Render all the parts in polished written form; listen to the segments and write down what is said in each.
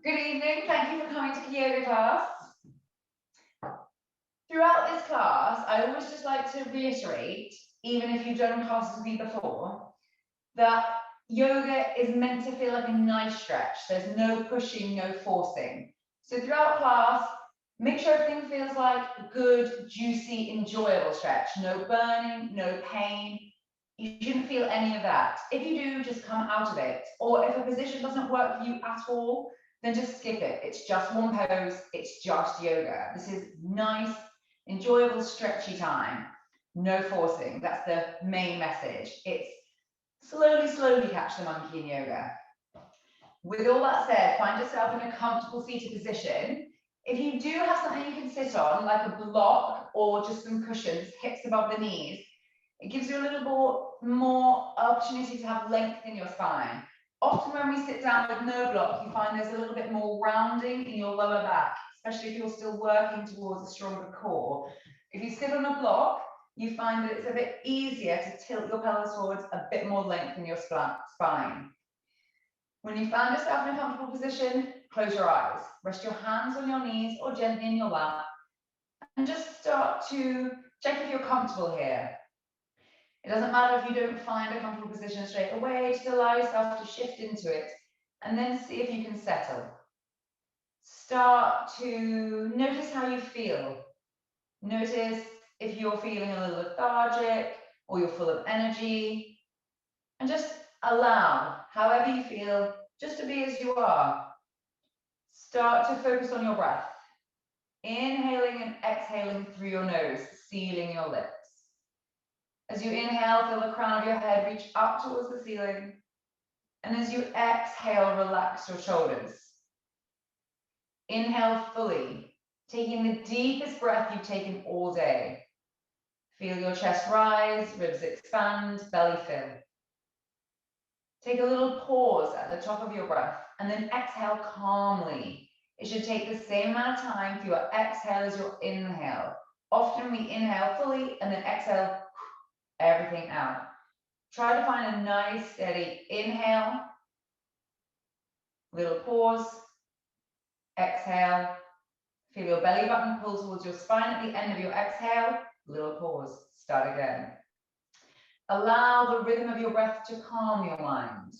Good evening, thank you for coming to yoga class. Throughout this class, I always just like to reiterate, even if you've done classes with me before, that yoga is meant to feel like a nice stretch. There's no pushing, no forcing. So throughout class, make sure everything feels like a good, juicy, enjoyable stretch. No burning, no pain. You shouldn't feel any of that. If you do, just come out of it. Or if a position doesn't work for you at all, then just skip it. It's just one pose, it's just yoga. This is nice, enjoyable, stretchy time. No forcing. That's the main message. It's slowly catch the monkey in yoga. With all that said, find yourself in a comfortable seated position. If you do have something you can sit on, like a block or just some cushions, hips above the knees, it gives you a little more opportunity to have length in your spine. Often when we sit down with no block, you find there's a little bit more rounding in your lower back, especially if you're still working towards a stronger core. If you sit on a block, you find that it's a bit easier to tilt your pelvis forwards, a bit more length in your spine. When you find yourself in a comfortable position, close your eyes. Rest your hands on your knees or gently in your lap. And just start to check if you're comfortable here. It doesn't matter if you don't find a comfortable position straight away, just allow yourself to shift into it and then see if you can settle. Start to notice how you feel. Notice if you're feeling a little lethargic or you're full of energy, and just allow, however you feel, just to be as you are. Start to focus on your breath. Inhaling and exhaling through your nose, sealing your lips. As you inhale, feel the crown of your head reach up towards the ceiling. And as you exhale, relax your shoulders. Inhale fully, taking the deepest breath you've taken all day. Feel your chest rise, ribs expand, belly fill. Take a little pause at the top of your breath and then exhale calmly. It should take the same amount of time for your exhale as your inhale. Often we inhale fully and then exhale everything out. Try to find a nice steady inhale, little pause, exhale, feel your belly button pull towards your spine at the end of your exhale, little pause, start again. Allow the rhythm of your breath to calm your mind.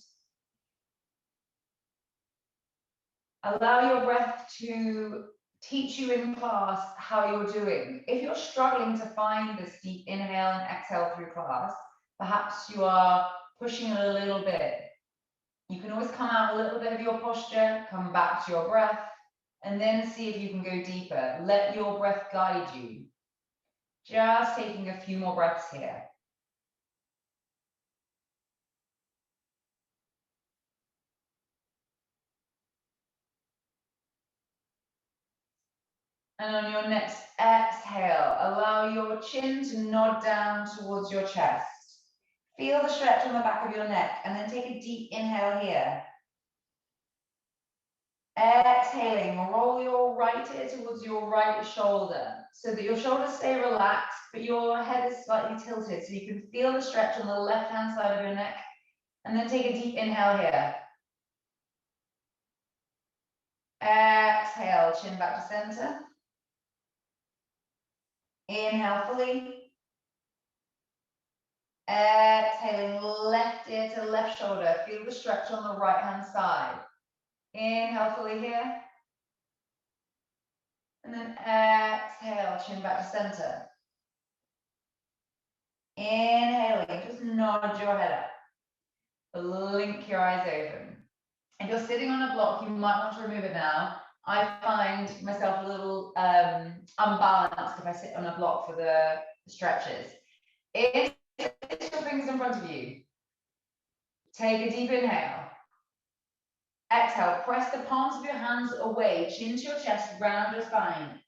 Allow your breath to teach you in class how you're doing. If you're struggling to find this deep inhale and exhale through class, perhaps you are pushing a little bit. You can always come out a little bit of your posture, come back to your breath, and then see if you can go deeper. Let your breath guide you. Just taking a few more breaths here. And on your next exhale, allow your chin to nod down towards your chest. Feel the stretch on the back of your neck, and then take a deep inhale here. Exhaling, roll your right ear towards your right shoulder so that your shoulders stay relaxed, but your head is slightly tilted so you can feel the stretch on the left-hand side of your neck. And then take a deep inhale here. Exhale, chin back to center. Inhale fully. Exhaling, left ear to left shoulder. Feel the stretch on the right-hand side. Inhale fully here. And then exhale, chin back to center. Inhaling, just nod your head up. Blink your eyes open. If you're sitting on a block, you might want to remove it now. I find myself a little unbalanced if I sit on a block for the stretches. It's your fingers in front of you. Take a deep inhale. Exhale, press the palms of your hands away, chin to your chest, round your spine.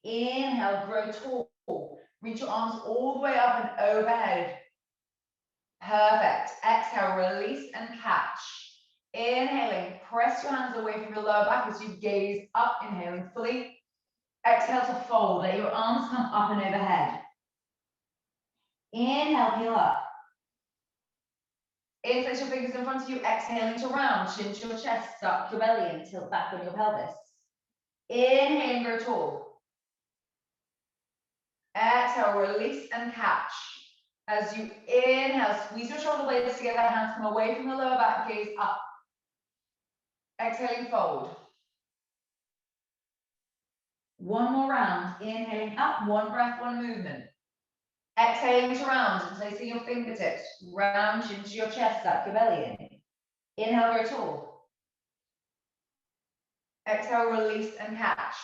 Inhale, grow tall. Reach your arms all the way up and overhead. Perfect. Exhale, release and catch. Inhaling, press your hands away from your lower back as you gaze up, inhaling fully. Exhale to fold, let your arms come up and overhead. Inhale, peel up. Place your fingers in front of you, exhaling to round, chin to your chest, suck your belly and tilt back on your pelvis. Inhale and grow tall. Exhale, release and catch. As you inhale, squeeze your shoulder blades together, hands come away from the lower back, gaze up. Exhaling, fold. One more round, inhaling up, one breath, one movement. Exhaling to round and placing your fingertips, round into your chest, suck your belly in. Inhale, grow tall. Exhale, release and catch.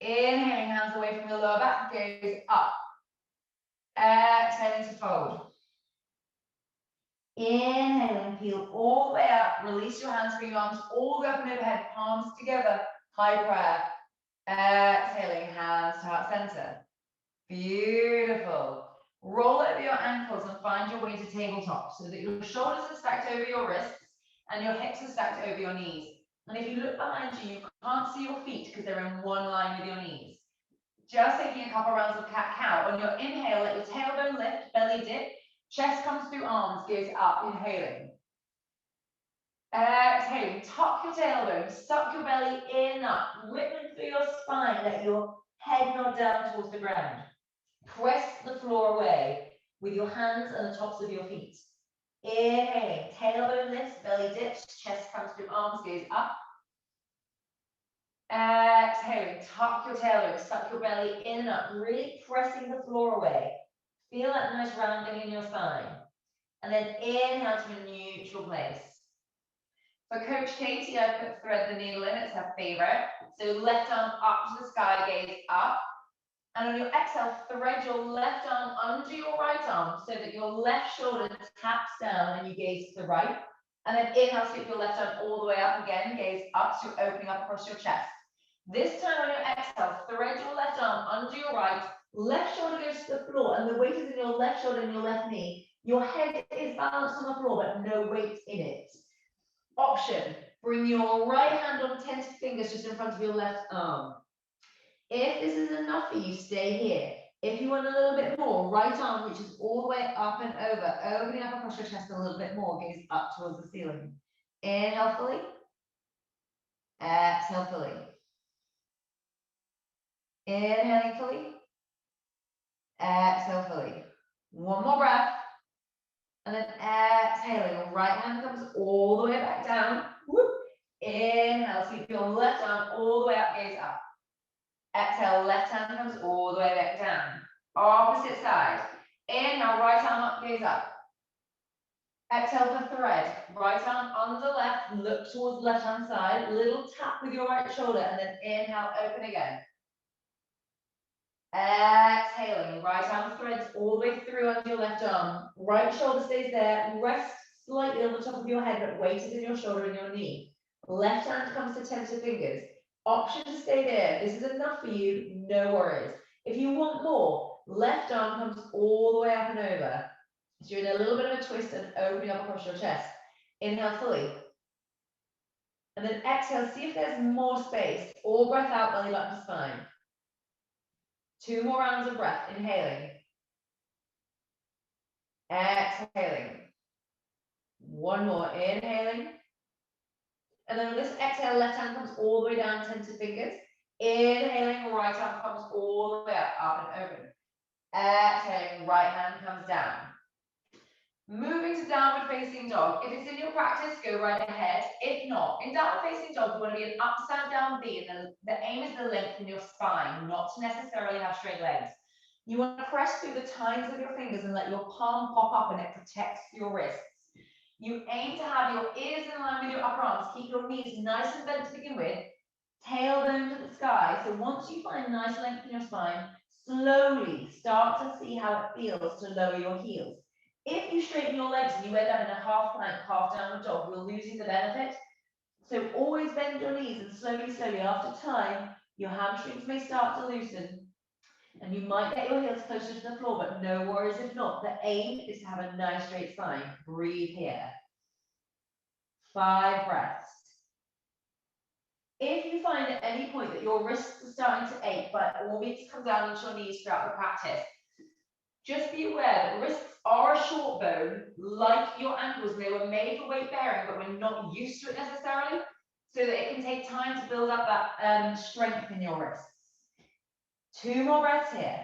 Inhaling, hands away from your lower back, gaze up. Exhaling to fold. Inhaling, peel all the way up, release your hands, bring your arms all the way up and overhead, palms together, high prayer. Exhaling, hands to heart center. Beautiful. Roll over your ankles and find your way to tabletop so that your shoulders are stacked over your wrists and your hips are stacked over your knees. And if you look behind you, you can't see your feet because they're in one line with your knees. Just taking a couple rounds of cat-cow. On your inhale, let your tailbone lift, belly dip, chest comes through arms, goes up, inhaling. Exhaling, tuck your tailbone, suck your belly in, up, rippling through your spine, let your head nod down towards the ground. Press the floor away with your hands and the tops of your feet. Inhaling, tailbone lifts, belly dips, chest comes through arms, goes up. Exhaling, tuck your tailbone, suck your belly in and up, really pressing the floor away. Feel that nice rounding in your spine. And then inhale to a neutral place. For Coach Katie, I put thread the needle in, it's her favorite. So left arm up to the sky, gaze up. And on your exhale, thread your left arm under your right arm so that your left shoulder taps down and you gaze to the right. And then inhale, sweep your left arm all the way up again, gaze up, so you're opening up across your chest. This time on your exhale, thread your left arm under your right, left shoulder goes to the floor, and the weight is in your left shoulder and your left knee. Your head is balanced on the floor, but no weight in it. Option, bring your right hand on tentative fingers just in front of your left arm. If this is enough for you, stay here. If you want a little bit more, right arm reaches all the way up and over, opening up across your chest a little bit more, gaze up towards the ceiling. Inhale fully, exhale fully. Inhaling fully, exhale fully. One more breath, and then exhaling. Right hand comes all the way back down. Whoop. Inhale, sweep your left arm all the way up, gaze up. Exhale, left hand comes all the way back down. Opposite side. Inhale, right arm up, gaze up. Exhale for thread. Right arm under left, look towards left hand side. Little tap with your right shoulder, and then inhale, open again. Exhaling, right arm threads all the way through under your left arm. Right shoulder stays there. Rest slightly on the top of your head, but weight is in your shoulder and your knee. Left hand comes to tentative fingers. Option to stay there. This is enough for you, no worries. If you want more, left arm comes all the way up and over. So you're in a little bit of a twist and opening up across your chest. Inhale fully. And then exhale, see if there's more space. All breath out, belly button to spine. 2 more rounds of breath, inhaling. Exhaling. 1 more, inhaling. And then with this exhale, left hand comes all the way down, tentative fingers. Inhaling, right arm comes all the way up and open. Exhaling, right hand comes down. Moving to downward facing dog. If it's in your practice, go right ahead. If not, in downward facing dog, you want to be an upside down V, and the aim is to lengthen your spine, not to necessarily have straight legs. You want to press through the tines of your fingers and let your palm pop up, and it protects your wrists. You aim to have your ears in line with your upper arms. Keep your knees nice and bent to begin with. Tailbone to the sky. So once you find nice length in your spine, slowly start to see how it feels to lower your heels. If you straighten your legs and you end up in a half plank, half downward dog, you're losing the benefit. So always bend your knees, and slowly, after time, your hamstrings may start to loosen and you might get your heels closer to the floor, but no worries if not. The aim is to have a nice straight spine. Breathe here. 5 breaths. If you find at any point that your wrists are starting to ache, by all means come down onto your knees throughout the practice. Just be aware that wrists are a short bone, like your ankles. They were made for weight bearing, but we're not used to it necessarily, so that it can take time to build up that strength in your wrists. 2 more breaths here.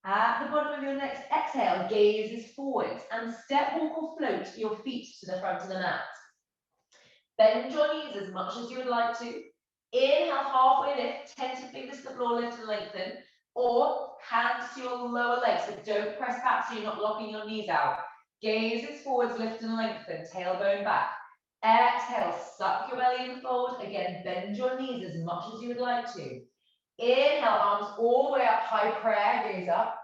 At the bottom of your next exhale, gazes forwards and step, walk or float your feet to the front of the mat. Bend your knees as much as you would like to. Inhale, halfway lift, tentatively fingers to the floor, lift and lengthen, or hands to your lower legs, but don't press back so you're not locking your knees out. Gazes forwards, lift and lengthen, tailbone back. Exhale, suck your belly in fold. Again, bend your knees as much as you would like to. Inhale, arms all the way up, high prayer, gaze up.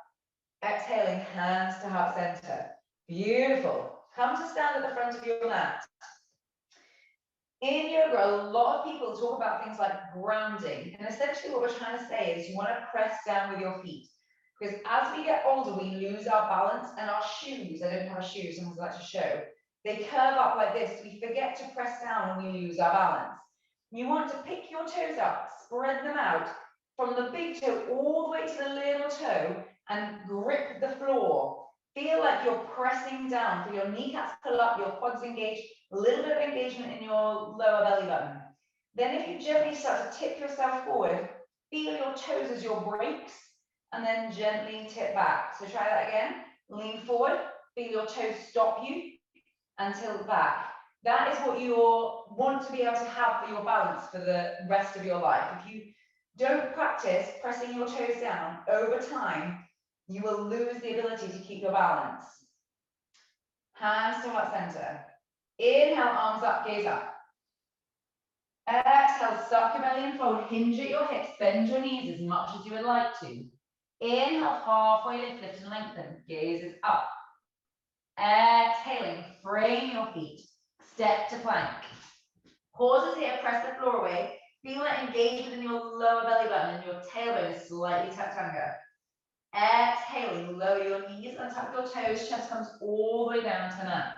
Exhaling, hands to heart center. Beautiful. Come to stand at the front of your mat. In yoga, a lot of people talk about things like grounding, and essentially what we're trying to say is you want to press down with your feet, because as we get older, we lose our balance, and our shoes, I don't have a shoe, someone would like to show, they curve up like this. We forget to press down and we lose our balance. You want to pick your toes up, spread them out from the big toe all the way to the little toe, and grip the floor. Feel like you're pressing down. For your kneecaps pull up, your quads engage, a little bit of engagement in your lower belly button. Then if you gently start to tip yourself forward, feel your toes as your brakes, and then gently tip back. So try that again. Lean forward, feel your toes stop you, and tilt back. That is what you want to be able to have for your balance for the rest of your life. If you don't practice pressing your toes down over time, you will lose the ability to keep your balance. Hands to heart center. Inhale, arms up, gaze up. Exhale, suck your belly and fold, hinge at your hips, bend your knees as much as you would like to. Inhale, halfway lift, lift and lengthen, gazes up. Exhaling, frame your feet, step to plank. Pauses here, press the floor away. Feel that engagement in your lower belly button and your tailbone is slightly tucked under. Exhaling, lower your knees and tuck your toes, chest comes all the way down to the mat.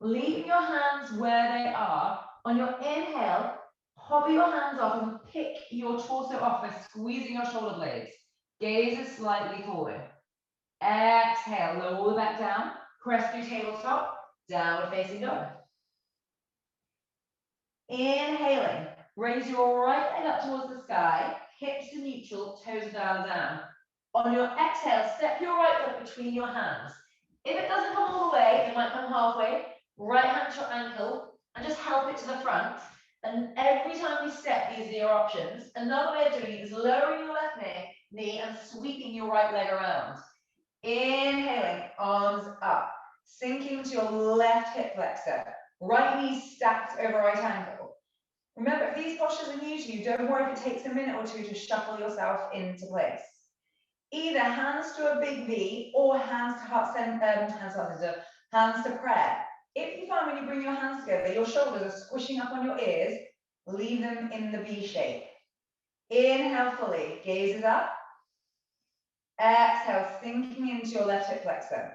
Leaving your hands where they are. On your inhale, hover your hands off and pick your torso off by squeezing your shoulder blades. Gaze slightly forward. Exhale, lower all the way back down. Press through tabletop, downward facing dog. Inhaling, raise your right leg up towards the sky, hips to neutral, toes down. On your exhale, step your right foot between your hands. If it doesn't come all the way, it might come halfway. Right hand to your ankle, and just help it to the front. And every time we step, these are your options. Another way of doing it is lowering your left knee and sweeping your right leg around. Inhaling, arms up, sinking to your left hip flexor. Right knee stacked over right ankle. Remember, if these postures are new to you, don't worry if it takes a minute or two to shuffle yourself into place. Either hands to a big V or hands to heart center, hands to prayer. If you find when you bring your hands together, your shoulders are squishing up on your ears, leave them in the V shape. Inhale fully, gazes up. Exhale, sinking into your left hip flexor.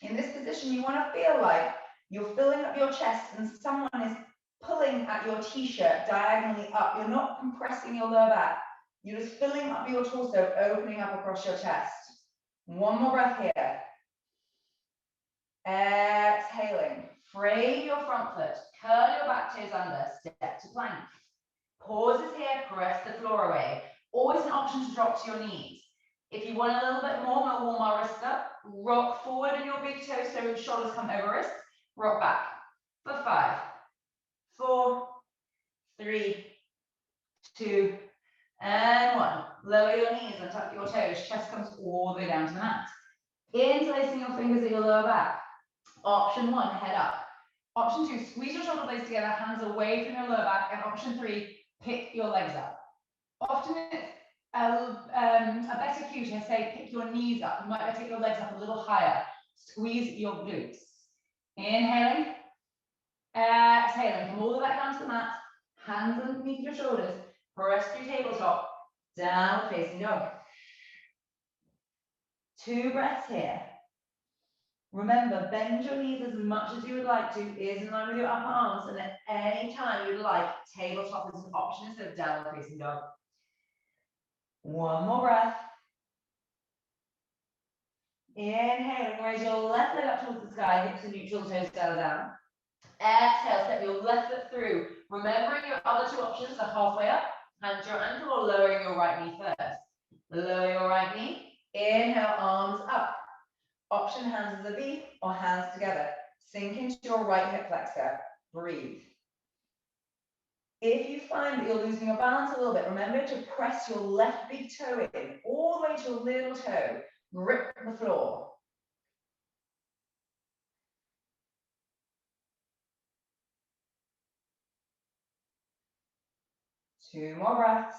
In this position, you want to feel like you're filling up your chest and someone is pulling at your t-shirt diagonally up. You're not compressing your lower back. You're just filling up your torso, opening up across your chest. One more breath here. Exhaling. Frame your front foot. Curl your back toes under. Step to plank. Pauses here. Press the floor away. Always an option to drop to your knees. If you want a little bit more, we'll warm our wrists up. Rock forward in your big toes so your shoulders come over wrists. Rock back. For 5, 4, 3, 2, and 1. Lower your knees and tuck your toes. Chest comes all the way down to the mat. Interlacing your fingers at your lower back. Option 1, head up. Option 2, squeeze your shoulder blades together, hands away from your lower back. And option 3, pick your legs up. Often it's a better cue to say pick your knees up. You might take your legs up a little higher. Squeeze your glutes. Inhaling. Exhaling. Come all the way back down to the mat. Hands underneath your shoulders. Press through tabletop. Down facing dog. 2 breaths here. Remember, bend your knees as much as you would like to. Ears in line with your upper arms. And at any time you'd like, tabletop is an option instead of downward facing dog. One more breath. Inhale, raise your left leg up towards the sky, hips and neutral, toes down. Exhale, step your left foot through. Remembering your other two options are halfway up, hand to your ankle, or lowering your right knee first. Lower your right knee. Inhale, arms up. Option hands as a V or hands together. Sink into your right hip flexor. Breathe. If you find that you're losing your balance a little bit, remember to press your left big toe in, all the way to your little toe. Grip the floor. Two more breaths.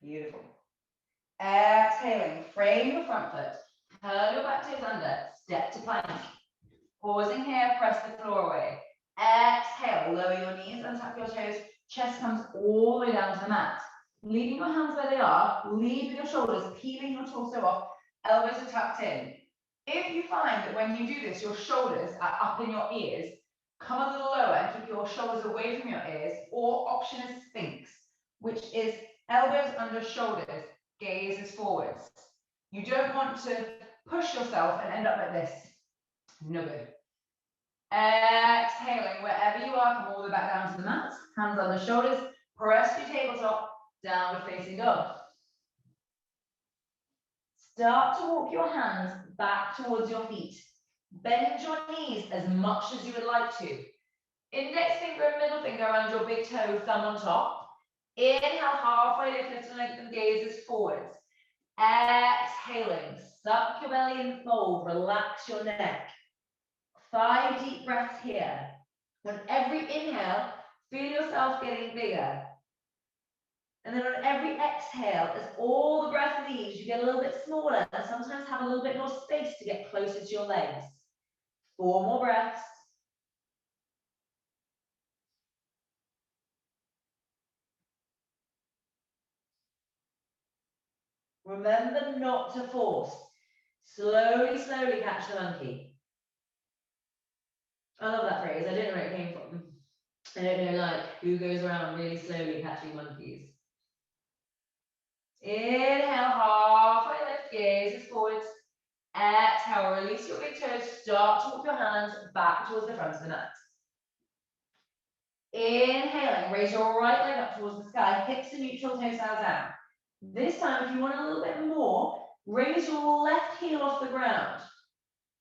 Beautiful. Exhaling, frame your front foot. Curl your back toes under, step to plank. Pausing here, press the floor away. Exhale, lower your knees and tap your toes. Chest comes all the way down to the mat. Leaving your hands where they are, lead with your shoulders, peeling your torso off, elbows are tucked in. If you find that when you do this, your shoulders are up in your ears, come a little lower and keep your shoulders away from your ears, or option is Sphinx, which is elbows under shoulders, gaze is forwards. You don't want to push yourself and end up like this. No good. Exhaling, wherever you are, come all the way back down to the mat. Hands on the shoulders. Press your tabletop, downward facing dog. Start to walk your hands back towards your feet. Bend your knees as much as you would like to. Index finger and middle finger around your big toe, thumb on top. Inhale, halfway lift and lengthen, gazes forwards. Exhaling, suck your belly and fold, relax your neck. 5 deep breaths here. On every inhale, feel yourself getting bigger. And then on every exhale, as all the breath leaves, you get a little bit smaller and sometimes have a little bit more space to get closer to your legs. 4 more breaths. Remember not to force. Slowly, slowly catch the monkey. I love that phrase. I don't know where it came from. I don't know, like, who goes around really slowly catching monkeys. Inhale, halfway lift, gazes forwards. Exhale, release your big toes. Start to walk your hands back towards the front of the mat. Inhaling, raise your right leg up towards the sky, hips and neutral, toes down. This time, if you want a little bit more, raise your left heel off the ground.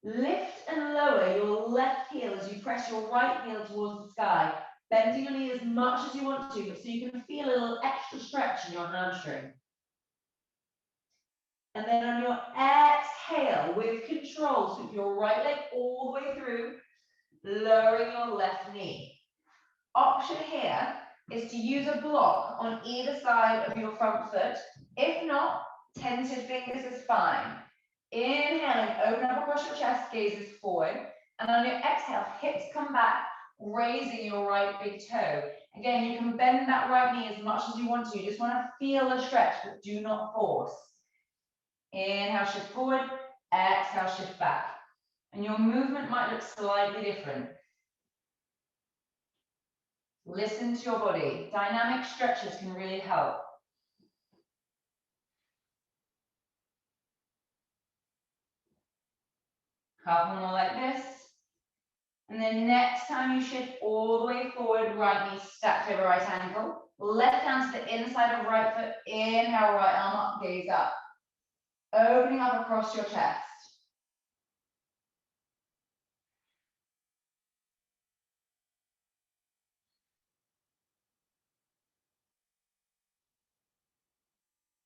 Lift and lower your left heel as you press your right heel towards the sky, bending your knee as much as you want to, but so you can feel a little extra stretch in your hamstring. And then on your exhale, with control, sweep your right leg all the way through, lowering your left knee. Option here is to use a block on either side of your front foot. If not, tentative fingers is fine. Inhaling, open up across your chest, gazes forward. And on your exhale, hips come back, raising your right big toe. Again, you can bend that right knee as much as you want to. You just want to feel the stretch, but do not force. Inhale, shift forward. Exhale, shift back. And your movement might look slightly different. Listen to your body. Dynamic stretches can really help. Couple more like this. And then next time you shift all the way forward, right knee stacked over right ankle. Left hand to the inside of right foot. Inhale, right arm up, gaze up. Opening up across your chest.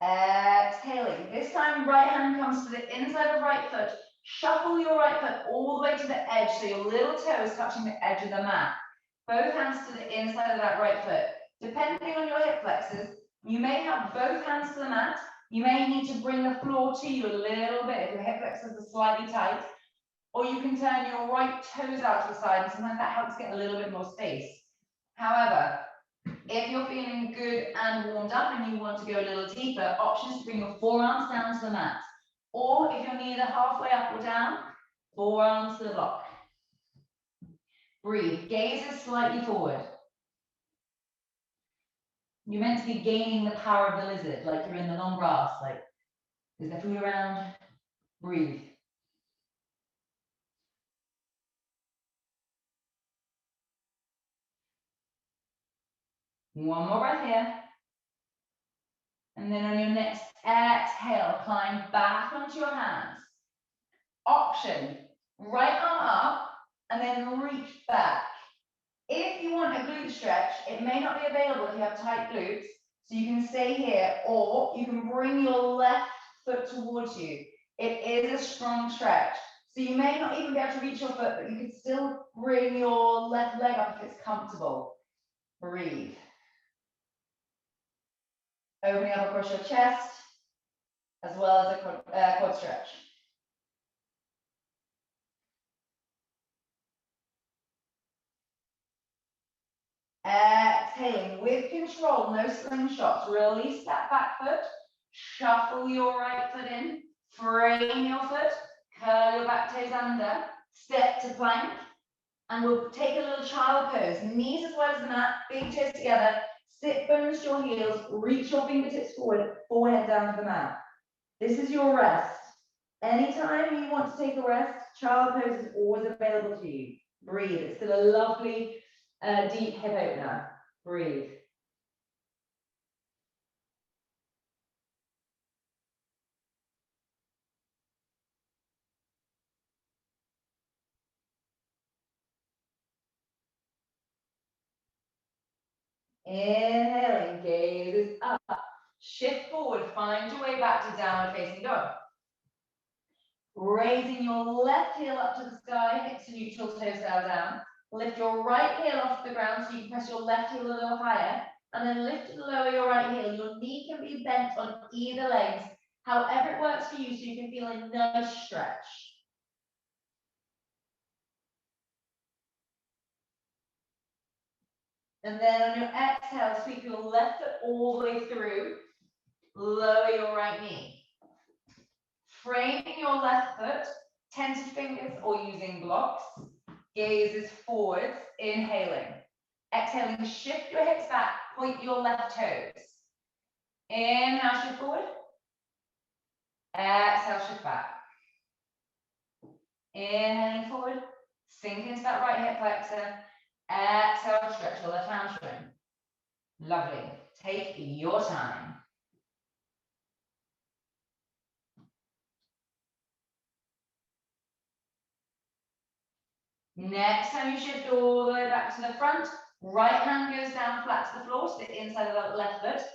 Exhaling. This time, right hand comes to the inside of right foot. Shuffle your right foot all the way to the edge, so your little toe is touching the edge of the mat. Both hands to the inside of that right foot. Depending on your hip flexors, you may have both hands to the mat. You may need to bring the floor to you a little bit if your hip flexors are slightly tight. Or you can turn your right toes out to the side, and sometimes that helps get a little bit more space. However, if you're feeling good and warmed up and you want to go a little deeper, options to bring your forearms down to the mat. Or if you're neither halfway up or down, forearms to the block. Breathe, gaze is slightly forward. You're meant to be gaining the power of the lizard, like you're in the long grass, like, is there food around? Breathe. One more breath here. And then on your next exhale, climb back onto your hands. Option, right arm up, and then reach back. If you want a glute stretch, it may not be available if you have tight glutes, so you can stay here, or you can bring your left foot towards you. It is a strong stretch, so you may not even be able to reach your foot, but you can still bring your left leg up if it's comfortable. Breathe. Opening up across your chest, as well as a quad stretch. Exhaling with control, no slingshots. Release that back foot, shuffle your right foot in, frame your foot, curl your back toes under, step to plank, and we'll take a little child pose. Knees as wide as the mat, big toes together, sit bones to your heels, reach your fingertips forward, forehead down to the mat. This is your rest. Anytime you want to take a rest, child pose is always available to you. Breathe. It's still a lovely deep hip opener. Breathe. Inhaling, gaze up. Shift forward, find your way back to downward facing dog. Raising your left heel up to the sky, hips to neutral, toes down. Lift your right heel off the ground so you can press your left heel a little higher, and then lift and lower your right heel. Your knee can be bent on either legs, however it works for you, so you can feel a nice stretch. And then on your exhale, sweep your left foot all the way through, lower your right knee. Framing your left foot, tented fingers or using blocks, gazes forwards, inhaling. Exhaling, shift your hips back, point your left toes. Inhale, shift forward. Exhale, shift back. Inhaling forward, sink into that right hip flexor. Exhale, stretch your left hamstring. Lovely. Take your time. Next time you shift all the way back to the front, right hand goes down flat to the floor, so the inside of that left foot.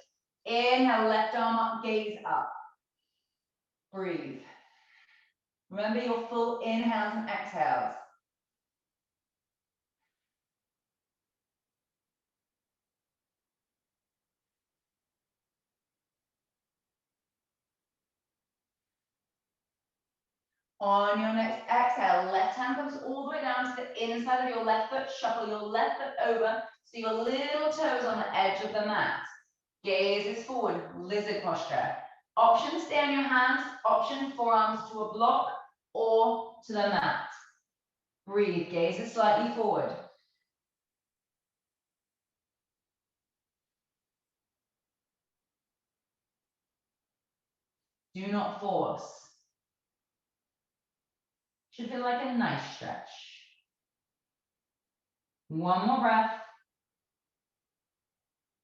Inhale, left arm up, gaze up. Breathe. Remember your full inhales and exhales. On your next exhale, left hand comes all the way down to the inside of your left foot. Shuffle your left foot over so your little toes on the edge of the mat. Gaze is forward, lizard posture. Option, stay on your hands. Option, forearms to a block or to the mat. Breathe, gaze is slightly forward. Do not force. Should feel like a nice stretch. One more breath.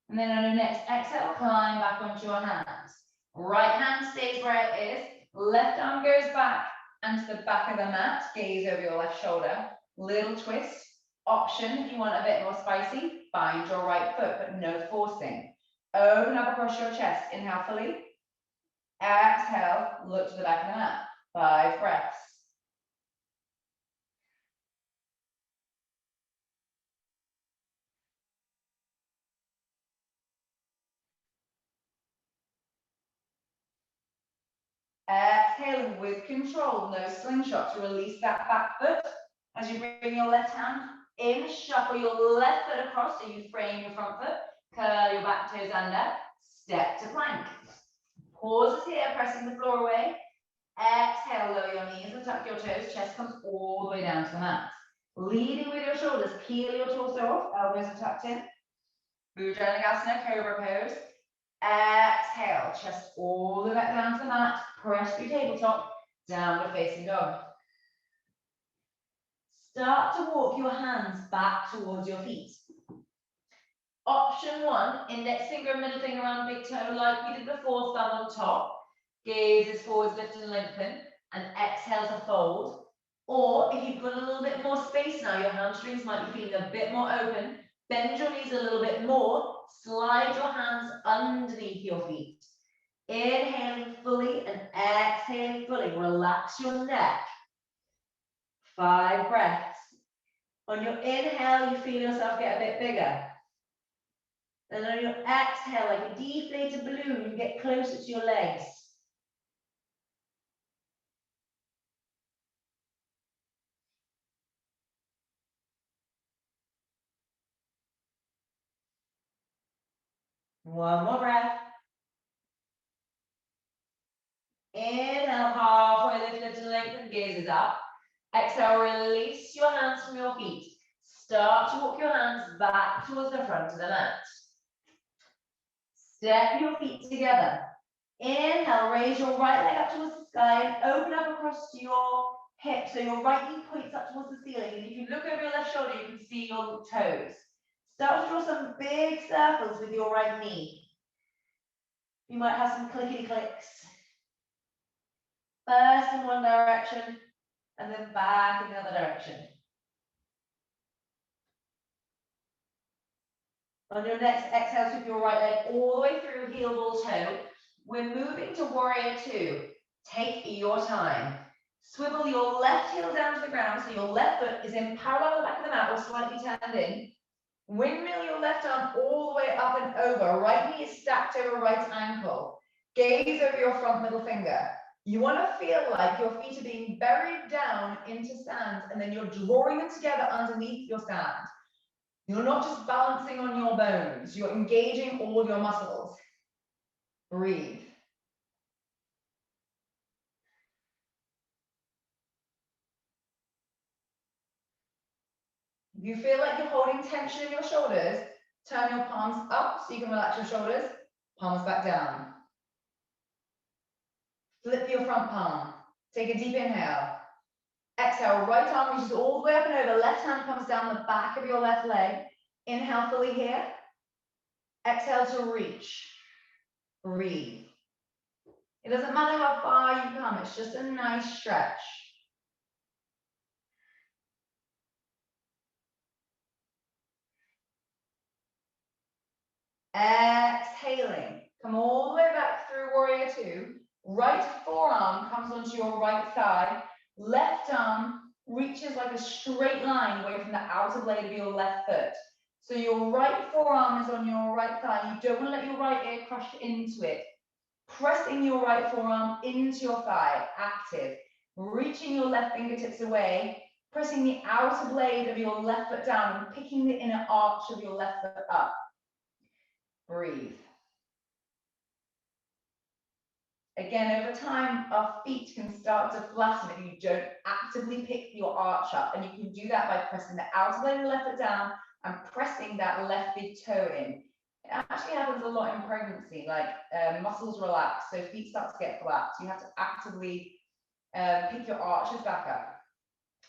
And then on your next exhale, climb back onto your hands. Right hand stays where it is. Left arm goes back and to the back of the mat. Gaze over your left shoulder. Little twist. Option, if you want a bit more spicy, find your right foot, but no forcing. Open up across your chest. Inhale fully. Exhale, look to the back of the mat. 5 breaths. Exhaling with control, no slingshots. Release that back foot as you bring your left hand in. Shuffle your left foot across so you frame your front foot. Curl your back toes under. Step to plank. Pauses here, pressing the floor away. Exhale, lower your knees and tuck your toes. Chest comes all the way down to the mat. Leading with your shoulders, peel your torso off. Elbows are tucked in. Bhujangasana, Cobra pose. Exhale, chest all the way back down to the mat. Press through tabletop, downward facing dog. Start to walk your hands back towards your feet. Option one, index finger and middle finger around big toe like we did before, thumb on top. Gaze is forwards, lift and lengthen, and exhale to fold. Or if you've got a little bit more space now, your hamstrings might be feeling a bit more open, bend your knees a little bit more, slide your hands underneath your feet. Inhaling fully and exhaling fully. Relax your neck. 5 breaths. On your inhale, you feel yourself get a bit bigger. And on your exhale, like a deflated balloon, you get closer to your legs. One more breath. Inhale, halfway lift, lift and lengthen, gazes up. Exhale, release your hands from your feet. Start to walk your hands back towards the front of the mat. Step your feet together. Inhale, raise your right leg up towards the sky and open up across your hip. So your right knee points up towards the ceiling. And if you look over your left shoulder, you can see your toes. Start to draw some big circles with your right knee. You might have some clickety clicks. First in one direction and then back in the other direction. On your next exhale, sweep your right leg all the way through heel ball toe. We're moving to warrior two. Take your time. Swivel your left heel down to the ground so your left foot is in parallel to the back of the mat or slightly turned in. Windmill your left arm all the way up and over. Right knee is stacked over right ankle. Gaze over your front middle finger. You want to feel like your feet are being buried down into sand and then you're drawing them together underneath your sand. You're not just balancing on your bones, you're engaging all your muscles. Breathe. If you feel like you're holding tension in your shoulders, turn your palms up so you can relax your shoulders, palms back down. Flip your front palm. Take a deep inhale. Exhale, right arm reaches all the way up and over. Left hand comes down the back of your left leg. Inhale fully here. Exhale to reach. Breathe. It doesn't matter how far you come, it's just a nice stretch. Exhaling. Come all the way back through warrior two. Right forearm comes onto your right thigh. Left arm reaches like a straight line away from the outer blade of your left foot. So your right forearm is on your right thigh. You don't want to let your right ear crush into it. Pressing your right forearm into your thigh, active. Reaching your left fingertips away. Pressing the outer blade of your left foot down and picking the inner arch of your left foot up. Breathe. Again, over time, our feet can start to flatten if you don't actively pick your arch up. And you can do that by pressing the outer blade of the left foot down and pressing that left big toe in. It actually happens a lot in pregnancy, like muscles relax, so feet start to get flat. So you have to actively pick your arches back up.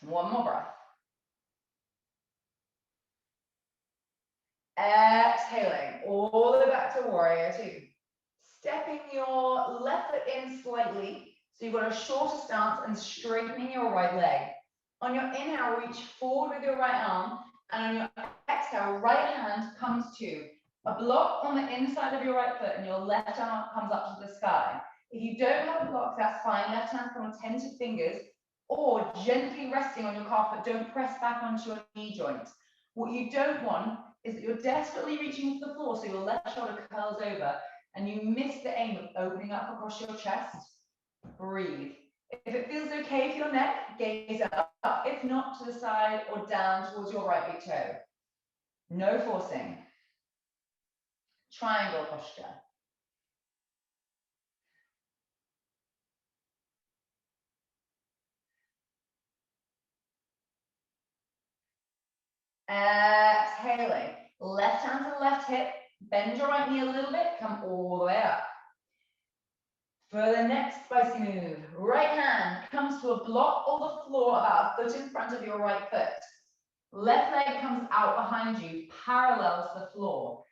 One more breath. Exhaling all the way back to warrior two. Stepping your left foot in slightly, so you've got a shorter stance and straightening your right leg. On your inhale, reach forward with your right arm, and on your exhale, right hand comes to a block on the inside of your right foot, and your left arm comes up to the sky. If you don't have a block, that's fine. Left hand come on tented fingers, or gently resting on your calf, but don't press back onto your knee joint. What you don't want is that you're desperately reaching for the floor, so your left shoulder curls over, and you miss the aim of opening up across your chest. Breathe. If it feels okay with your neck, gaze up. If not, to the side or down towards your right big toe. No forcing. Triangle posture. Exhaling. Left hand to the left hip, Bend your right knee a little bit, come all the way up. For the next spicy move, right hand comes to a block on the floor about a foot in front of your right foot. Left leg comes out behind you, parallel to the floor.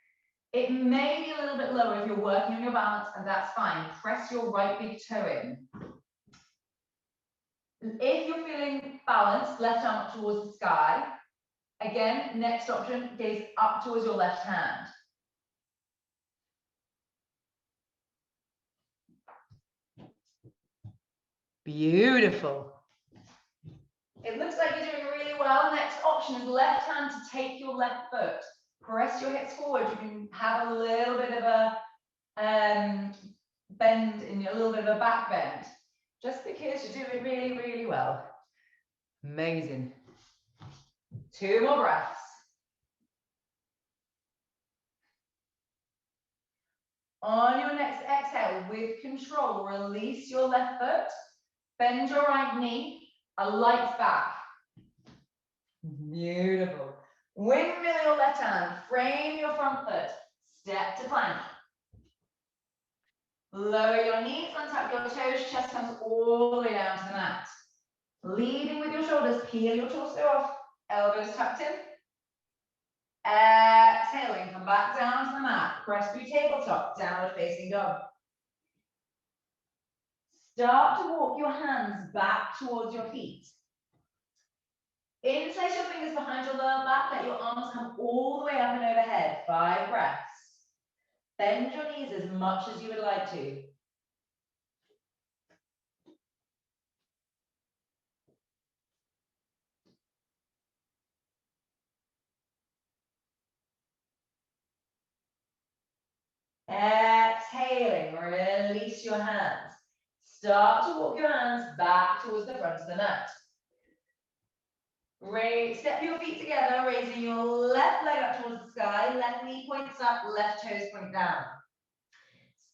It may be a little bit lower if you're working on your balance, and that's fine. Press your right big toe in. If you're feeling balanced, left arm up towards the sky. Again, next option, gaze up towards your left hand. Beautiful. It looks like you're doing really well. Next option is left hand to take your left foot. Press your hips forward. You can have a little bit of a bend in a little bit of a back bend, just because you're doing really, really well. Amazing. 2 more breaths. On your next exhale, with control, release your left foot, bend your right knee, a light back. Beautiful. Windmill your left hand, frame your front foot, step to plank. Lower your knees, untap your toes, chest comes all the way down to the mat. Leading with your shoulders, peel your torso off, elbows tucked in. Exhaling, come back down to the mat. Press through tabletop, downward facing dog. Start to walk your hands back towards your feet. Interlace your fingers behind your lower back, let your arms come all the way up and overhead. 5 breaths. Bend your knees as much as you would like to. Exhaling, release your hands. Start to walk your hands back towards the front of the mat. Step your feet together, raising your left leg up towards the sky, left knee points up, left toes point down.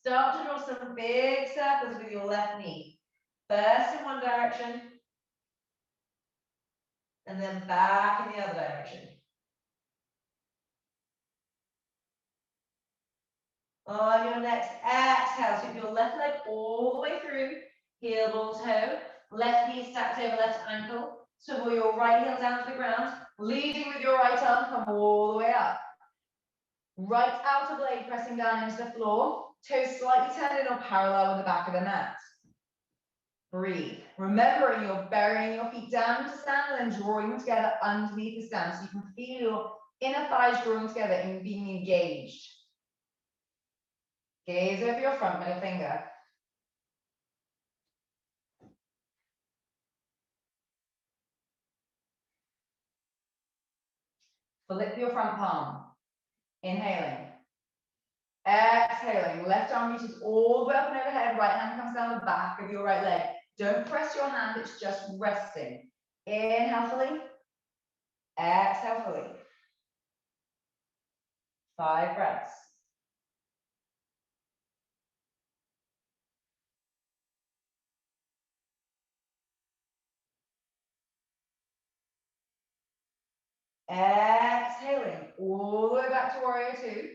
Start to draw some big circles with your left knee. First in one direction, and then back in the other direction. On your next exhale, sweep your left leg all the way through, heel ball toe, left knee stacked over left ankle, swivel your right heel down to the ground, leading with your right arm, come all the way up. Right outer blade pressing down into the floor, toes slightly turned in or parallel with the back of the mat. Breathe. Remembering you're burying your feet down to stand and then drawing them together underneath the stand, so you can feel your inner thighs drawing together and being engaged. Gaze over your front middle finger. Flip your front palm. Inhaling. Exhaling. Left arm reaches all the way up and overhead. Right hand comes down the back of your right leg. Don't press your hand, it's just resting. Inhale fully. Exhale fully. 5 breaths. Exhaling all the way back to warrior 2.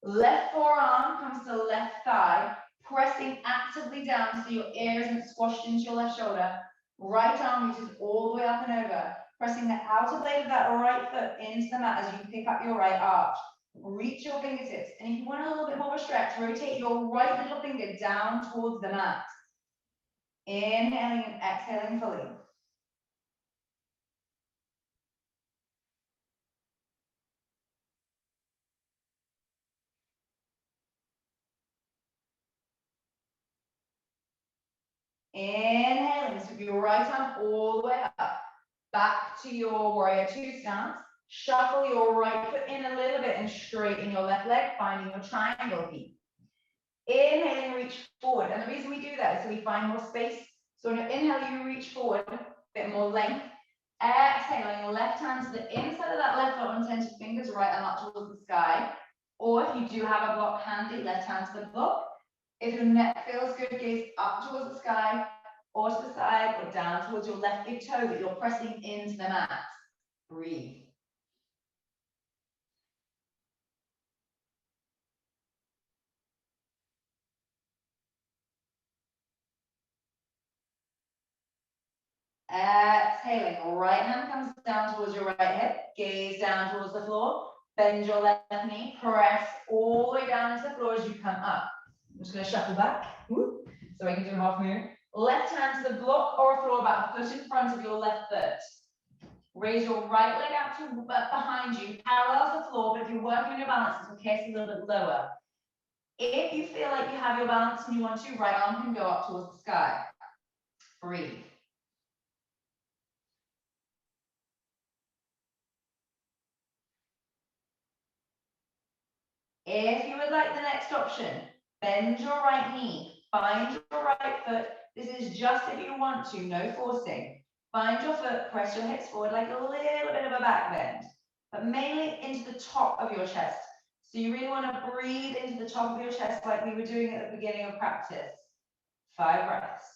Left forearm comes to left thigh, pressing actively down so your ear isn't squashed into your left shoulder. Right arm reaches all the way up and over, pressing the outer blade of that right foot into the mat as you pick up your right arch. Reach your fingertips, and if you want a little bit more of a stretch, rotate your right little finger down towards the mat. Inhaling and exhaling fully. Inhaling, sweep your right arm all the way up. Back to your warrior 2 stance. Shuffle your right foot in a little bit and straighten your left leg, finding your triangle feet. Inhaling, reach forward. And the reason we do that is so we find more space. So on your inhale, you reach forward, a bit more length. Exhaling, left hand to the inside of that left foot, untend your fingers, right arm up towards the sky. Or if you do have a block handy, left hand to the block. If your neck feels good, gaze up towards the sky, or to the side, or down towards your left big toe that you're pressing into the mat. Breathe. Exhaling, right hand comes down towards your right hip, gaze down towards the floor, bend your left knee, press all the way down into the floor as you come up. I'm just going to shuffle back, so I can do a half moon. Left hand to the block or floor, about a foot in front of your left foot. Raise your right leg out to behind you, parallel to the floor, but if you're working on your balance, it's okay, it's a little bit lower. If you feel like you have your balance and you want to, right arm can go up towards the sky. Breathe. If you would like the next option, bend your right knee, find your right foot. This is just if you want to, no forcing. Find your foot, press your hips forward like a little bit of a back bend, but mainly into the top of your chest. So you really want to breathe into the top of your chest like we were doing at the beginning of practice. 5 breaths.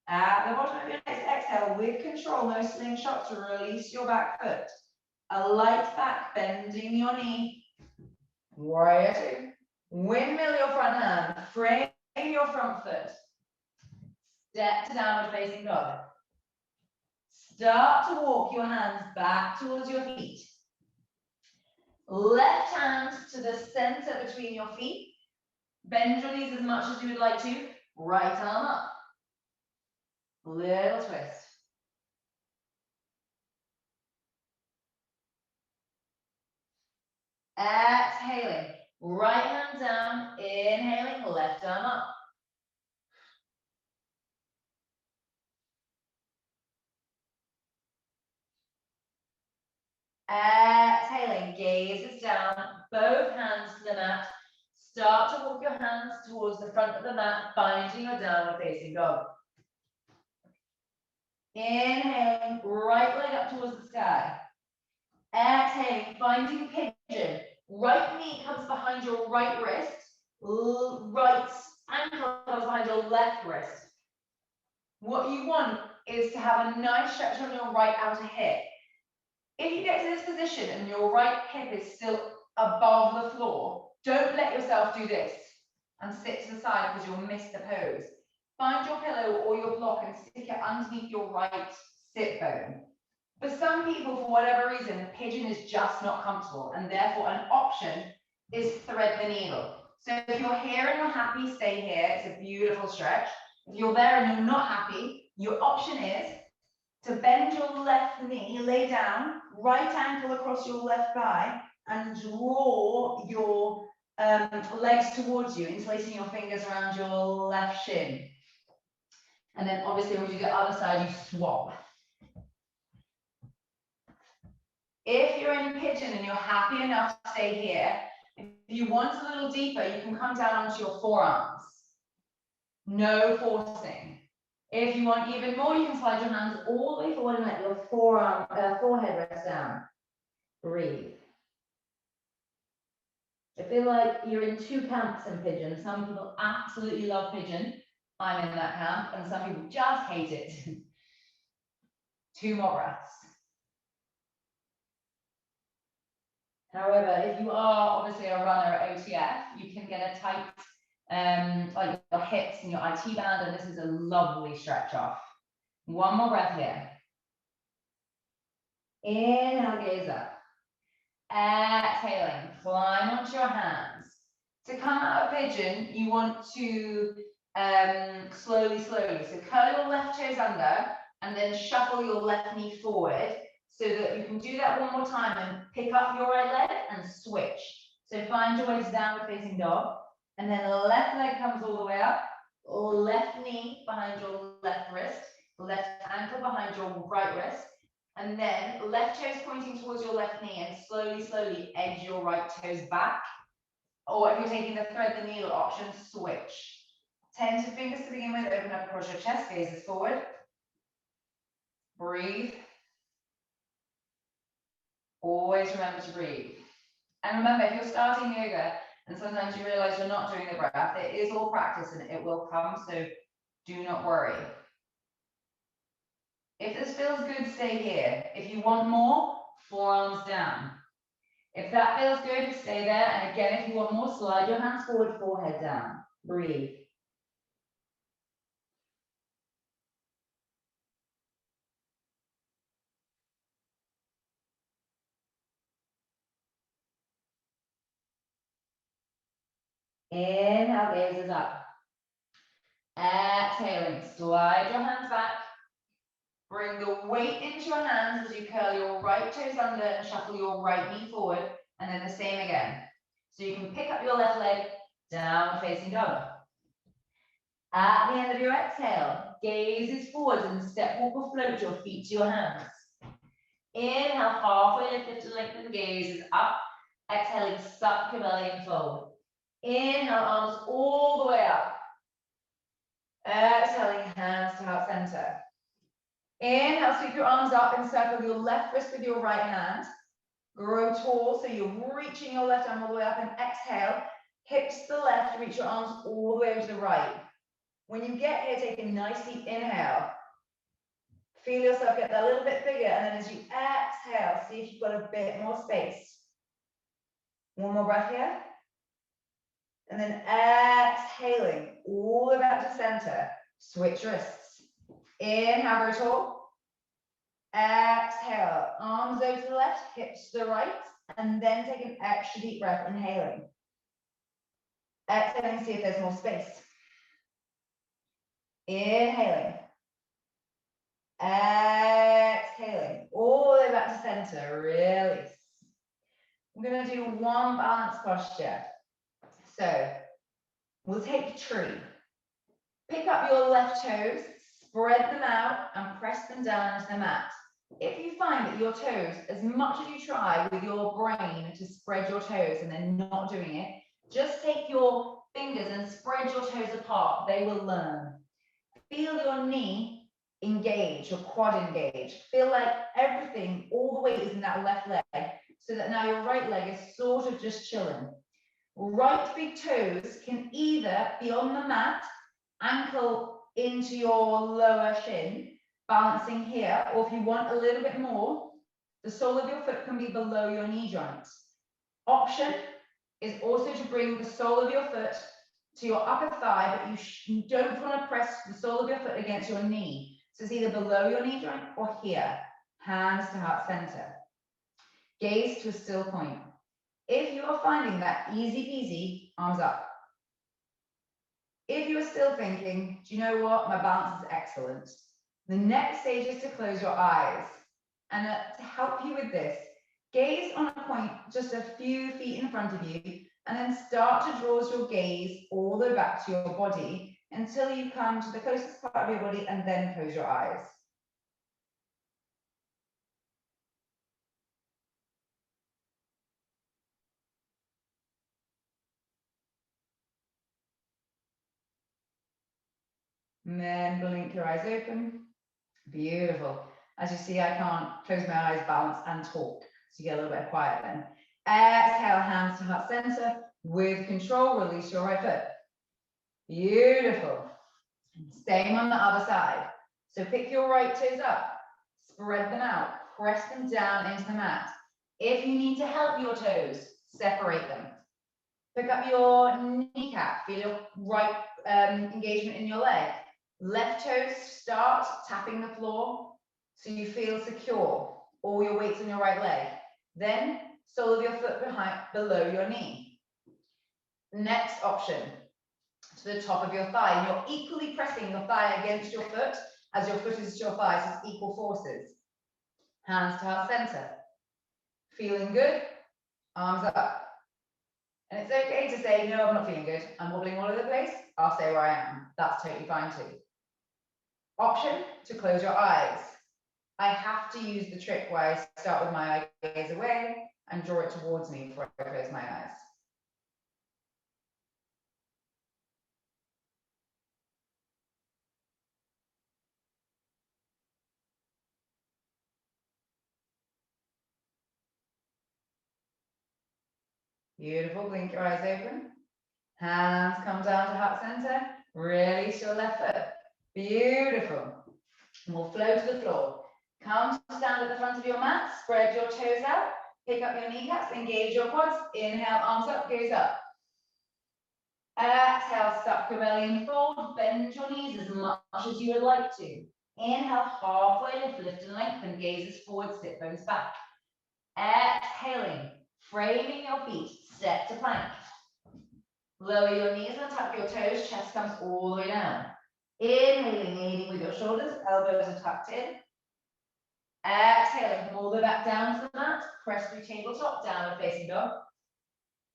At the bottom of your next exhale, with control, no slingshot, to release your back foot. A light back, bending your knee. Warrior 2. Windmill your front hand, frame your front foot. Step to downward facing dog. Start to walk your hands back towards your feet. Left hand to the center between your feet. Bend your knees as much as you would like to. Right arm up. Little twist. Exhaling. Right hand down. Inhaling. Left arm up. Exhaling, gaze down, both hands to the mat. Start to walk your hands towards the front of the mat, finding your downward facing dog. Inhaling, right leg up towards the sky. Exhaling, finding pigeon. Right knee comes behind your right wrist. Right ankle comes behind your left wrist. What you want is to have a nice stretch on your right outer hip. If you get to this position and your right hip is still above the floor, don't let yourself do this and sit to the side because you'll miss the pose. Find your pillow or your block and stick it underneath your right sit bone. For some people, for whatever reason, pigeon is just not comfortable, and therefore an option is thread the needle. So if you're here and you're happy, stay here. It's a beautiful stretch. If you're there and you're not happy, your option is to bend your left knee, lay down, right ankle across your left thigh, and draw your legs towards you, interlacing your fingers around your left shin. And then obviously when you do the other side, you swap. If you're in pigeon and you're happy enough to stay here, if you want a little deeper, you can come down onto your forearms. No forcing. If you want even more, you can slide your hands all the way forward and let your forehead rest down. Breathe. I feel like you're in two camps in pigeon. Some people absolutely love pigeon. I'm in that camp, and some people just hate it. 2 more breaths. However, if you are obviously a runner at OTF, you can get a tight, like your hips and your IT band, and this is a lovely stretch off. 1 more breath here. Inhale, gaze up. Exhaling, climb onto your hands. To come out of pigeon, you want to slowly. So curl your left toes under and then shuffle your left knee forward so that you can do that 1 more time and pick up your right leg and switch. So find your way to downward facing dog, and then the left leg comes all the way up, left knee behind your left wrist, left ankle behind your right wrist, and then left toes pointing towards your left knee, and slowly edge your right toes back. Or if you're taking the thread the needle option, switch. Tentative fingers to begin with, open up across your chest, gazes forward. Breathe. Always remember to breathe. And remember, if you're starting yoga and sometimes you realize you're not doing the breath, it is all practice and it will come, so do not worry. If this feels good, stay here. If you want more, forearms down. If that feels good, stay there. And again, if you want more, slide your hands forward, forehead down. Breathe. Inhale, gaze is up. Exhaling, slide your hands back. Bring the weight into your hands as you curl your right toes under and shuffle your right knee forward. And then the same again. So you can pick up your left leg, down facing dog. At the end of your exhale, gaze is forward and step walk or float your feet to your hands. Inhale, halfway lift to lengthen the gaze is up. Exhaling, suck your belly and fold. Inhale, arms all the way up. Exhaling, hands to heart center. Inhale, sweep your arms up and circle your left wrist with your right hand. Grow tall, so you're reaching your left arm all the way up, and exhale, hips to the left, reach your arms all the way over to the right. When you get here, take a nice deep inhale. Feel yourself get that little bit bigger, and then as you exhale, see if you've got a bit more space. One more breath here. And then exhaling, all the way back to center. Switch wrists. Inhale, grow tall. Exhale, arms over to the left, hips to the right, and then take an extra deep breath, inhaling. Exhaling, see if there's more space. Inhaling. Exhaling, all the way back to center, release. We're going to do one balance posture. So we'll take tree. Pick up your left toes, spread them out, and press them down into the mat. If you find that your toes, as much as you try with your brain to spread your toes and then not doing it, just take your fingers and spread your toes apart. They will learn. Feel your knee engage, your quad engage. Feel like everything, all the weight is in that left leg, so that now your right leg is sort of just chilling. Right big toes can either be on the mat, ankle into your lower shin, balancing here, or if you want a little bit more, the sole of your foot can be below your knee joints. Option is also to bring the sole of your foot to your upper thigh, but you don't want to press the sole of your foot against your knee. So it's either below your knee joint or here, hands to heart center. Gaze to a still point. If you are finding that easy peasy, arms up. If you are still thinking, do you know what, my balance is excellent, the next stage is to close your eyes. And to help you with this, gaze on a point just a few feet in front of you, and then start to draw your gaze all the way back to your body until you come to the closest part of your body, and then close your eyes. And then blink your eyes open. Beautiful. As you see, I can't close my eyes, balance, and talk. So you get a little bit of quiet then. Exhale, hands to heart center. With control, release your right foot. Beautiful. Same on the other side. So pick your right toes up, spread them out, press them down into the mat. If you need to help your toes, separate them. Pick up your kneecap, feel your right engagement in your leg. Left toes start tapping the floor so you feel secure. All your weight's on your right leg. Then sole of your foot below your knee. Next option, to the top of your thigh. And you're equally pressing your thigh against your foot as your foot is to your thigh, so it's equal forces. Hands to heart center. Feeling good? Arms up. And it's okay to say, no, I'm not feeling good. I'm wobbling all over the place. I'll stay where I am. That's totally fine too. Option to close your eyes. I have to use the trick where I start with my gaze away and draw it towards me before I close my eyes. Beautiful, blink your eyes open. Hands come down to heart center. Release your left foot. Beautiful. And we'll flow to the floor. Come to stand at the front of your mat. Spread your toes out. Pick up your kneecaps, engage your quads. Inhale, arms up, gaze up. Exhale, suck your belly and fold. Bend your knees as much as you would like to. Inhale, halfway lift, lift and lengthen, gazes forward, sit bones back. Exhaling, framing your feet, step to plank. Lower your knees and tuck your toes, chest comes all the way down. Inhaling, leading with your shoulders, elbows are tucked in. Exhaling, come all the way back down to the mat, press through tabletop, downward facing dog.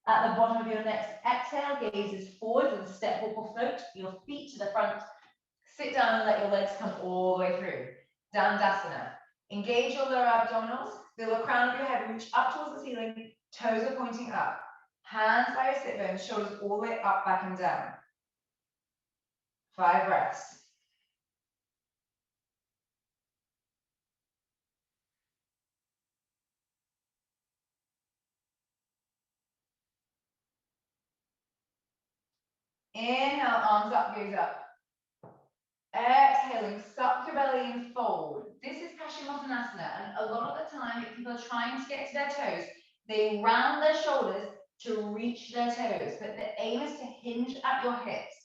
At the bottom of your next exhale, gazes forward with a step, walk or float, your feet to the front. Sit down and let your legs come all the way through. Dandasana. Engage your lower abdominals, feel the crown of your head reach up towards the ceiling, toes are pointing up. Hands by your sit bones, shoulders all the way up, back and down. 5 breaths. Inhale, arms up, gaze up. Exhaling, suck your belly and fold. This is Paschimottanasana, and a lot of the time, if people are trying to get to their toes, they round their shoulders to reach their toes, but the aim is to hinge at your hips.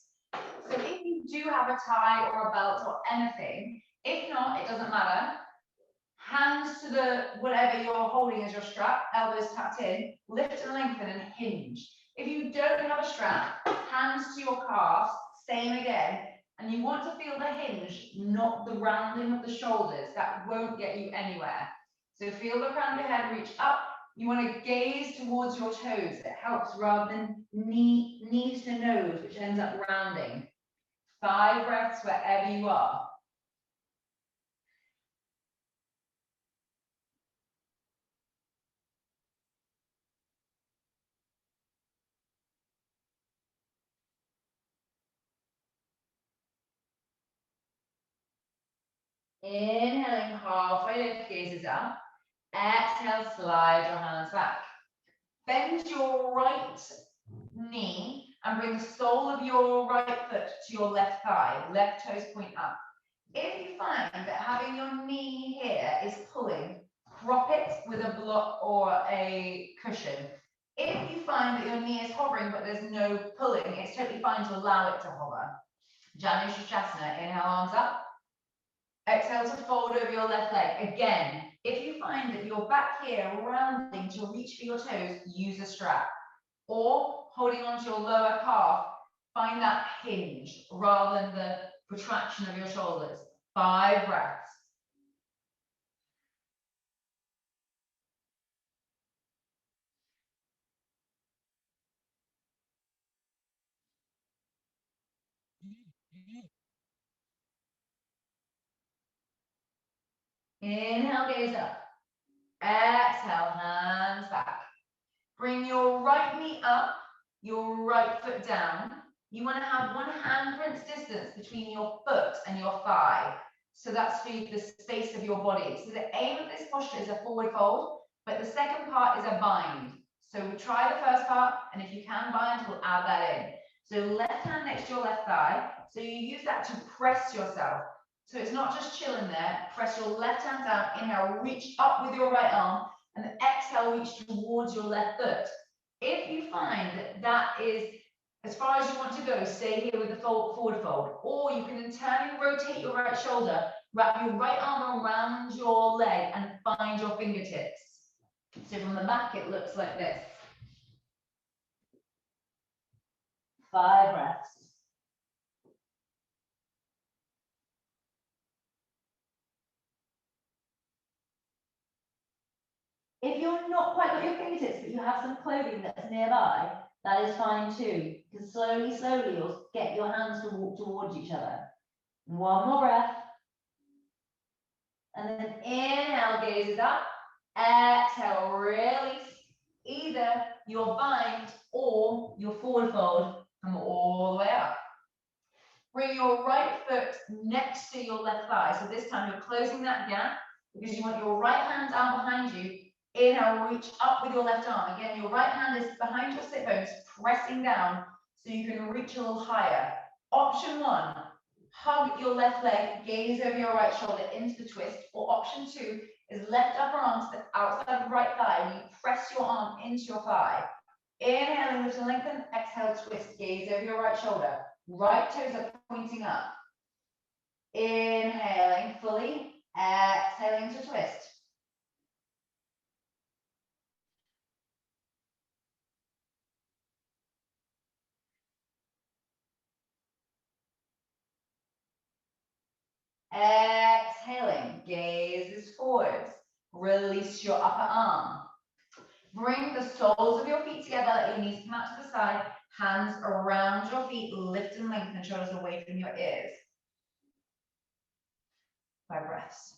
So if you do have a tie or a belt or anything, if not, it doesn't matter. Hands to the whatever you're holding as your strap, elbows tucked in, lift and lengthen and hinge. If you don't have a strap, hands to your calves, same again. And you want to feel the hinge, not the rounding of the shoulders. That won't get you anywhere. So feel the crown of your head reach up. You want to gaze towards your toes. It helps rather than knees to nose, which ends up rounding. 5 breaths wherever you are. Inhaling, halfway lift, gazes up. Exhale, slide your hands back. Bend your right knee and bring the sole of your right foot to your left thigh. Left toes point up. If you find that having your knee here is pulling, prop it with a block or a cushion. If you find that your knee is hovering but there's no pulling, it's totally fine to allow it to hover. Janushasana, inhale, arms up. Exhale to fold over your left leg. Again, if you find that you're back here rounding to reach for your toes, use a strap. Or holding onto your lower calf, find that hinge rather than the protraction of your shoulders. 5 breaths. Inhale, gaze up. Exhale, hands back. Bring your right knee up, your right foot down. You want to have 1 handprint distance between your foot and your thigh. So that's for the space of your body. So the aim of this posture is a forward fold, but the second part is a bind. So we try the first part, and if you can bind, we'll add that in. So left hand next to your left thigh. So you use that to press yourself. So it's not just chilling there. Press your left hand down. Inhale, reach up with your right arm. And then exhale, reach towards your left foot. If you find that that is as far as you want to go, stay here with the forward fold. Or you can internally rotate your right shoulder, wrap your right arm around your leg and find your fingertips. So from the back, it looks like this. 5 breaths. If you're not quite got your fingertips, but you have some clothing that's nearby, that is fine too. Because slowly, you'll get your hands to walk towards each other. 1 more breath. And then inhale, gazes up. Exhale, release. Either your bind or your forward fold come all the way up. Bring your right foot next to your left thigh. So this time you're closing that gap because you want your right hand down behind you. Inhale, reach up with your left arm. Again, your right hand is behind your sit bones, pressing down so you can reach a little higher. Option 1, hug your left leg, gaze over your right shoulder into the twist. Or option 2 is is left upper arm to the outside of right thigh, and you press your arm into your thigh. Inhaling, lift and lengthen. Exhale, twist. Gaze over your right shoulder. Right toes are pointing up. Inhaling fully. Exhaling to twist. Exhaling, gaze forwards. Release your upper arm. Bring the soles of your feet together, let your knees come out to the side, hands around your feet, lift and lengthen, shoulders away from your ears. 5 breaths.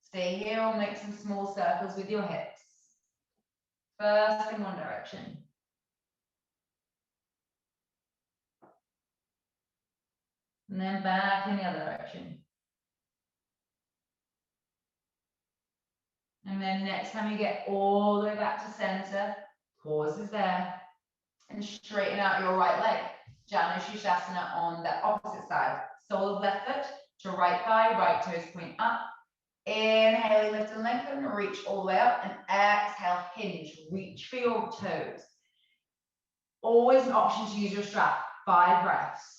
Stay here or make some small circles with your hips. First in one direction. And then back in the other direction. And then next time you get all the way back to center, pauses there, and straighten out your right leg. Janu Shirshasana on the opposite side. Sole of left foot to right thigh, right toes point up. Inhale, lift and lengthen, reach all the way up, and exhale, hinge, reach for your toes. Always an option to use your strap. 5 breaths.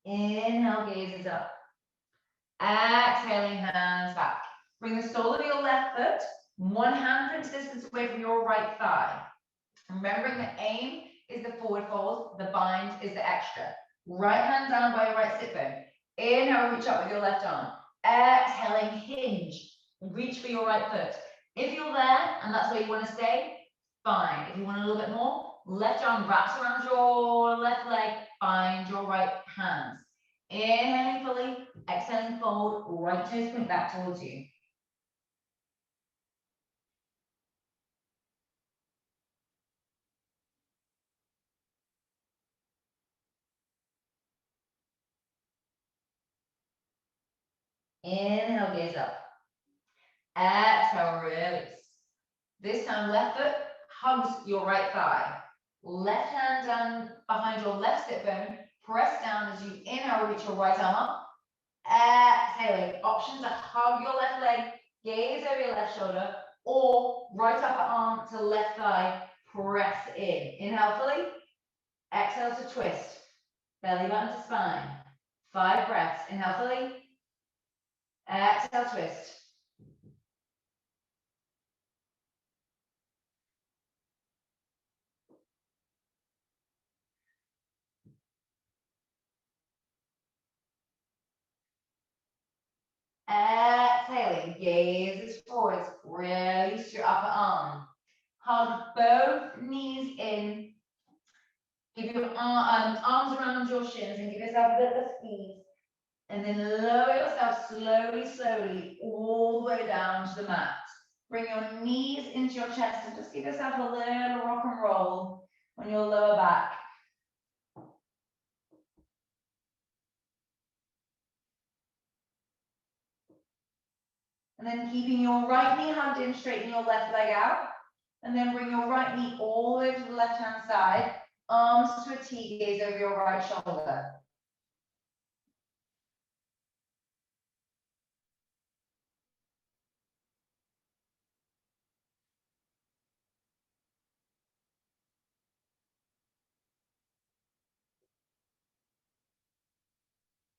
Inhale, gaze up. Exhaling, hands back. Bring the sole of your left foot, one hand print distance away from your right thigh. Remembering the aim is the forward fold, the bind is the extra. Right hand down by your right sit bone. Inhale, reach up with your left arm. Exhaling, hinge. Reach for your right foot. If you're there and that's where you want to stay, fine. If you want a little bit more, left arm wraps around your left leg, bind your right hands. Inhaling fully, exhaling, fold, right toes point back towards you. Inhale, gaze up. Exhale, release. This time, left foot hugs your right thigh. Left hand down behind your left sit bone. Press down as you inhale, reach your right arm up. Exhaling. Options are hug your left leg, gaze over your left shoulder, or right upper arm to left thigh, press in. Inhale fully. Exhale to twist. Belly button to spine. 5 breaths. Inhale fully. Exhale, twist. Exhaling, gaze forwards, release your upper arm. Hug both knees in. Give your arms around your shins and give yourself a bit of a squeeze. And then lower yourself slowly, slowly, all the way down to the mat. Bring your knees into your chest and just give yourself a little rock and roll on your lower back. And then keeping your right knee hugged in, straighten your left leg out. And then bring your right knee all the way to the left-hand side. Arms to a T, gaze over your right shoulder.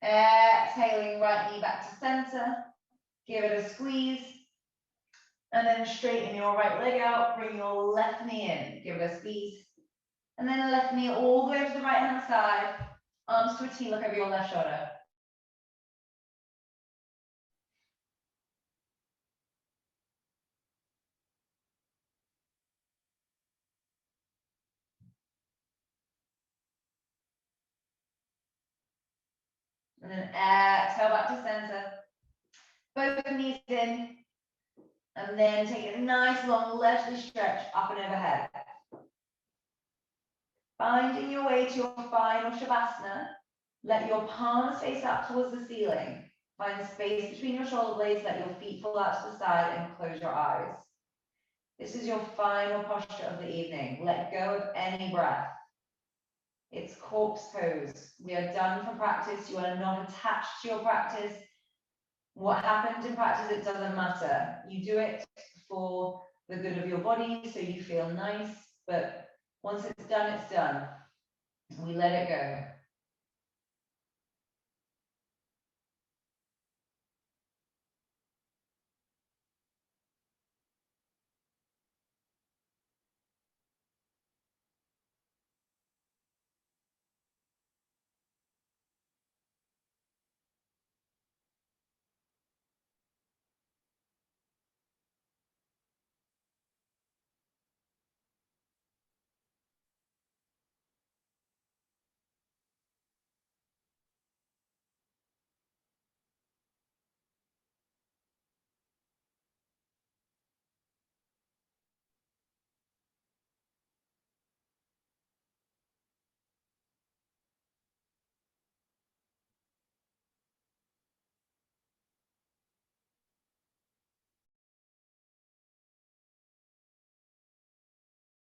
Exhaling, right knee back to center. Give it a squeeze. And then straighten your right leg out. Bring your left knee in. Give it a squeeze. And then left knee all the way to the right-hand side. Arms to a T, look over your left shoulder. And then exhale back to center. Both knees in. And then take a nice long leisurely stretch up and overhead. Finding your way to your final Shavasana, let your palms face up towards the ceiling. Find space between your shoulder blades, let your feet fall out to the side and close your eyes. This is your final posture of the evening. Let go of any breath. It's corpse pose. We are done for practice. You are not attached to your practice. What happened in practice, it doesn't matter. You do it for the good of your body, so you feel nice, but once it's done, we let it go.